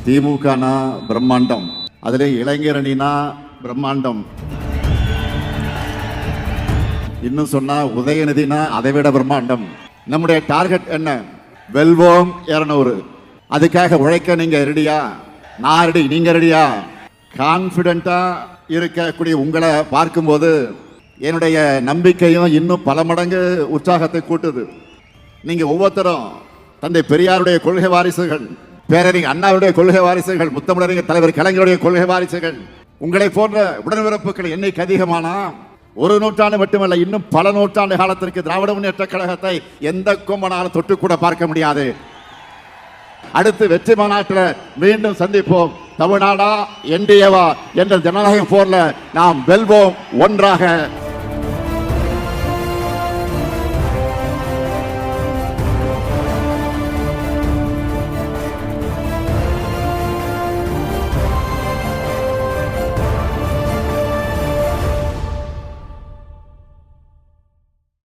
திமுகனா பிரம்மாண்டம், அதிலே இளைஞரணினா பிரம்மாண்டம், இன்னும் சொன்னா உதயநிதினா அதை விட பிரம்மாண்டம். நம்முடைய டார்கெட் என்ன? வெல்வோம் 200. அதுக்காக உழைக்க நீங்க ரெடியா? நான் ரெடி, நீங்க ரெடியா? கான்பிடண்டா இருக்கக்கூடிய உங்களை பார்க்கும்போது என்னுடைய நம்பிக்கையும் இன்னும் பல மடங்கு உற்சாகத்தை கூட்டுது. நீங்க ஒவ்வொருத்தரும் தந்தை பெரியாருடைய கொள்கை வாரிசுகள், பேரறிஞர் அண்ணாவுடைய கொள்கை வாரிசுகள், முத்தமிழறிஞர் தலைவர் கலைஞருடைய கொள்கை வாரிசுகள். உங்களை போன்ற உடன்பிறப்புகள் எண்ணிக்கை அதிகமானா ஒரு நூற்றாண்டு மட்டுமல்ல, இன்னும் பல நூற்றாண்டு காலத்திற்கு திராவிட முன்னேற்ற கழகத்தை எந்த கொம்பனாலும் தொட்டு கூட பார்க்க முடியாது. அடுத்து வெற்றி மாநாட்டில் மீண்டும் சந்திப்போம். தமிழ்நாடா என்டிஏவா என்ற ஜனநாயக போர்ல நாம் வெல்வோம் ஒன்றாக.